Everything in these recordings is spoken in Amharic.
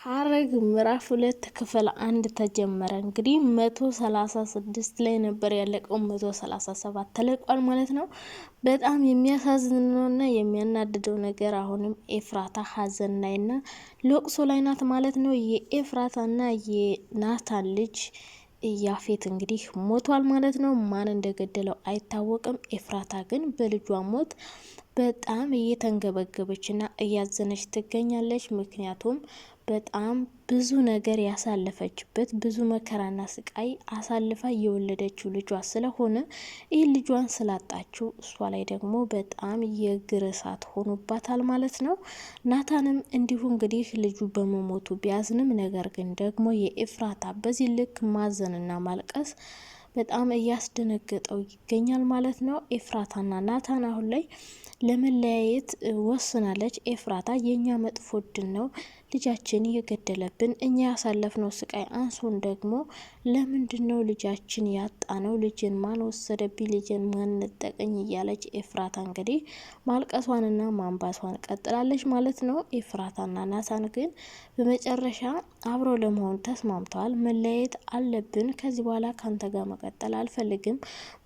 ሐረግ ምዕራፍ 2 ክፍል 1 ተጀመረ። እንግዲህ 136 ላይ ነበር ያለቀው፣ 137 ተለቋል ማለት ነው። በጣም የሚያሳዝነውና የሚያናድደው ነገር አሁንም ኤፍራታ ሐዘን ላይና ለቅሶ ላይ ናት ማለት ነው። የኤፍራታና የናታን ልጅ ያፌት እንግዲህ ሞቷል ማለት ነው። ማን እንደገደለው አይታወቅም። ኤፍራታ ግን በልጇ ሞት በጣም እየተንገበገበችና እያዘነች ትገኛለች። ምክንያቱም በጣም ብዙ ነገር ያሳለፈችበት ብዙ መከራና ስቃይ አሳልፋ የወለደችው ልጇ ስለሆነ ይህ ልጇን ስላጣችው እሷ ላይ ደግሞ በጣም የእግር እሳት ሆኖባታል ማለት ነው። ናታንም እንዲሁ እንግዲህ ልጁ በመሞቱ ቢያዝንም ነገር ግን ደግሞ የኤፍራታ በዚህ ልክ ማዘንና ማልቀስ በጣም እያስደነገጠው ይገኛል ማለት ነው። ኤፍራታና ናታን አሁን ላይ ለመለያየት ወስናለች። ኤፍራታ የኛ መጥፎ እድል ነው ልጃችን እየገደለብን፣ እኛ ያሳለፍነው ስቃይ አንሶን ደግሞ ለምንድነው ልጃችን ያጣነው? ልጅን ማን ወሰደብኝ? ልጅን ማን ነጠቀኝ? እያለች ኤፍራታ እንግዲህ ማልቀሷንና ማንባቷን ቀጥላለች ማለት ነው። ኤፍራታና ናታን ግን በመጨረሻ አብረው ለመሆን ተስማምተዋል። መለያየት አለብን፣ ከዚህ በኋላ ካንተ ጋር መቀጠል አልፈልግም፣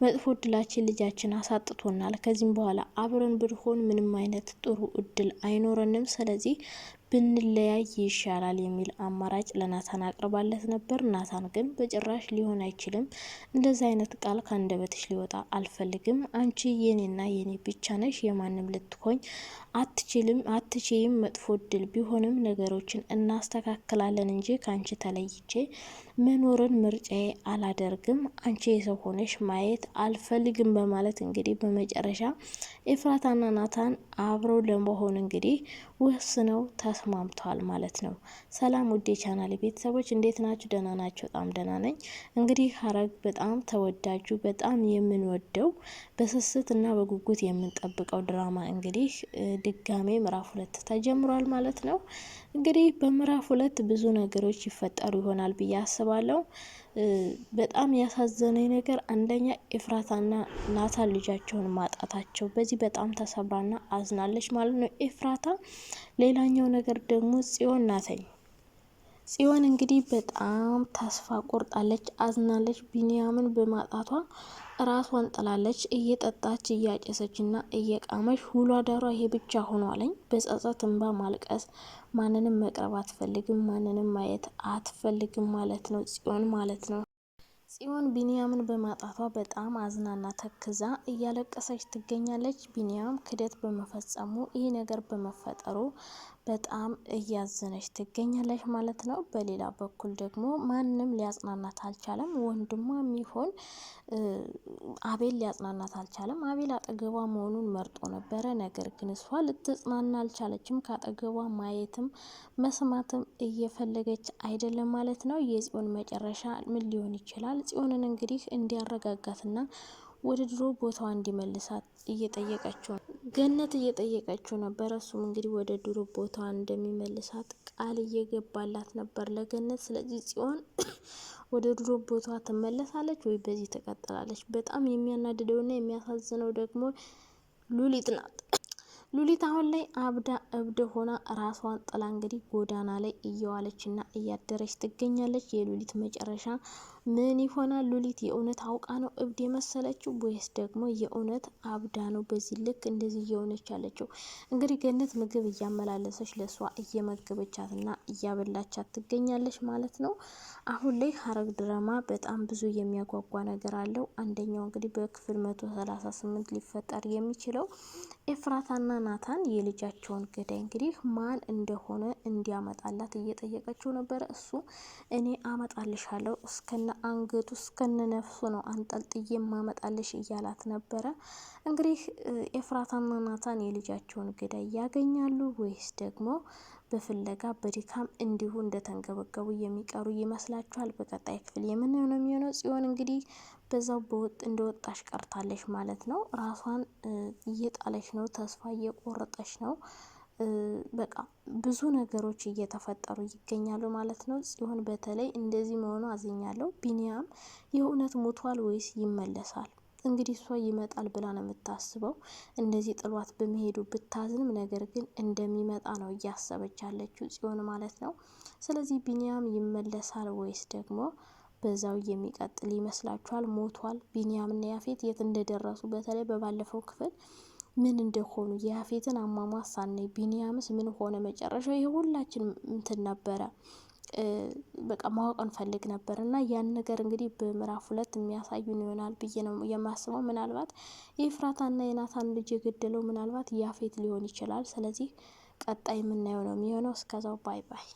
መጥፎ እድላችን ልጃችን አሳጥቶናል፣ ከዚህም በኋላ አብረን ብንሆን ምንም አይነት ጥሩ እድል አይኖረንም፣ ስለዚህ ብንለያይ ይሻላል የሚል አማራጭ ለናታን አቅርባለት ነበር። ናታን ግን በጭራሽ ሊሆን አይችልም፣ እንደዚህ አይነት ቃል ከአንደበትሽ ሊወጣ አልፈልግም፣ አንቺ የኔና የኔ ብቻ ነሽ፣ የማንም ልትሆኝ አትችይም፣ መጥፎ እድል ቢሆንም ነገሮችን እናስተካክላለን እንጂ ከአንቺ ተለይቼ መኖርን ምርጫዬ አላደርግም፣ አንቺ የሰው ሆነሽ ማየት አልፈልግም በማለት እንግዲህ በመጨረሻ ኤፍራታና ናታን አብረው ለመሆን እንግዲህ ወስነው ተስማምተዋል ማለት ነው። ሰላም ውዴ ቻናል ቤተሰቦች እንዴት ናችሁ? ደህና ናቸው? በጣም ደህና ነኝ። እንግዲህ ሐረግ በጣም ተወዳጁ በጣም የምንወደው በስስት እና በጉጉት የምንጠብቀው ድራማ እንግዲህ ድጋሜ ምዕራፍ 2 ተጀምሯል ማለት ነው። እንግዲህ በምዕራፍ 2 ብዙ ነገሮች ይፈጠሩ ይሆናል ብዬ አስባለሁ። በጣም ያሳዘነኝ ነገር አንደኛ ኤፍራታና ናታን ልጃቸውን ማጣታቸው፣ በዚህ በጣም ተሰብራና አዝናለች ማለት ነው ኤፍራታ። ሌላኛው ነገር ደግሞ ጽዮን ናተኝ። ጽዮን እንግዲህ በጣም ተስፋ ቆርጣለች፣ አዝናለች። ቢንያምን በማጣቷ ራሷን ጥላለች። እየጠጣች እያጨሰች እና እየቃመች ሁሉ አዳሯ ይሄ ብቻ ሆኗለኝ። በጸጸት እንባ ማልቀስ፣ ማንንም መቅረብ አትፈልግም፣ ማንንም ማየት አትፈልግም ማለት ነው ጽዮን ማለት ነው። ጽዮን ቢንያምን በማጣቷ በጣም አዝናና ተክዛ እያለቀሰች ትገኛለች። ቢንያም ክደት በመፈጸሙ ይህ ነገር በመፈጠሩ በጣም እያዘነች ትገኛለች ማለት ነው። በሌላ በኩል ደግሞ ማንም ሊያጽናናት አልቻለም። ወንድሟ የሚሆን አቤል ሊያጽናናት አልቻለም። አቤል አጠገቧ መሆኑን መርጦ ነበረ። ነገር ግን እሷ ልትጽናና አልቻለችም። ከአጠገቧ ማየትም መስማትም እየፈለገች አይደለም ማለት ነው። የጽዮን መጨረሻ ምን ሊሆን ይችላል? ጽዮንን እንግዲህ እንዲያረጋጋትና ወደ ድሮ ቦታዋ እንዲመልሳት እየጠየቀችው ገነት እየጠየቀችው ነበር። እሱም እንግዲህ ወደ ድሮ ቦታዋ እንደሚመልሳት ቃል እየገባላት ነበር ለገነት። ስለዚህ ጽዮን ወደ ድሮ ቦታዋ ትመለሳለች ወይ በዚህ ትቀጥላለች? በጣም የሚያናድደውና የሚያሳዝነው ደግሞ ሉሊት ናት። ሉሊት አሁን ላይ አብዳ እብድ ሆና ራሷን ጥላ እንግዲህ ጎዳና ላይ እየዋለችና እያደረች ትገኛለች። የሉሊት መጨረሻ ምን ይሆናል? ሉሊት የእውነት አውቃ ነው እብድ የመሰለችው ወይስ ደግሞ የእውነት አብዳ ነው በዚህ ልክ እንደዚህ እየሆነች ያለችው? እንግዲህ ገነት ምግብ እያመላለሰች ለሷ እየመገበቻትና እያበላቻት ትገኛለች ማለት ነው። አሁን ላይ ሐረግ ድራማ በጣም ብዙ የሚያጓጓ ነገር አለው። አንደኛው እንግዲህ በክፍል 138 ሊፈጠር የሚችለው ኤፍራታና ናታን የልጃቸውን ገዳይ እንግዲህ ማን እንደሆነ እንዲያመጣላት እየጠየቀችው ነበረ። እሱ እኔ አመጣልሻለሁ እስከነ አንገቱ እስከነ ነፍሱ ነው አንጠልጥዬ ማመጣልሽ እያላት ነበረ። እንግዲህ ኤፍራታና ናታን የልጃቸውን ገዳይ ያገኛሉ ወይስ ደግሞ በፍለጋ በድካም እንዲሁ እንደተንገበገቡ የሚቀሩ ይመስላችኋል? በቀጣይ ክፍል የምናየው ነው የሚሆነው። ጽዮን እንግዲህ በዛው እንደወጣሽ ቀርታለች ማለት ነው። ራሷን እየጣለች ነው፣ ተስፋ እየቆረጠች ነው። በቃ ብዙ ነገሮች እየተፈጠሩ ይገኛሉ ማለት ነው። ጽዮን በተለይ እንደዚህ መሆኑ አዝኛለሁ። ቢንያም የእውነት ሞቷል ወይስ ይመለሳል? እንግዲህ እሷ ይመጣል ብላ ነው የምታስበው። እንደዚህ ጥሏት በመሄዱ ብታዝንም፣ ነገር ግን እንደሚመጣ ነው እያሰበች ያለችው ጽዮን ማለት ነው። ስለዚህ ቢኒያም ይመለሳል ወይስ ደግሞ በዛው የሚቀጥል ይመስላችኋል? ሞቷል? ቢኒያም እና ያፌት የት እንደደረሱ በተለይ በባለፈው ክፍል ምን እንደሆኑ የያፌትን አሟሟት ሳናይ ቢኒያምስ ምን ሆነ መጨረሻው? የሁላችን እንትን ነበረ በቃ ማወቅ እንፈልግ ነበር እና ያን ነገር እንግዲህ በምዕራፍ 2 የሚያሳዩን ይሆናል ብዬ ነው የማስበው። ምናልባት የኤፍራታና የናታን ልጅ የገደለው ምናልባት ያፌት ሊሆን ይችላል። ስለዚህ ቀጣይ የምናየው ነው የሚሆነው። እስከዛው ባይ ባይ።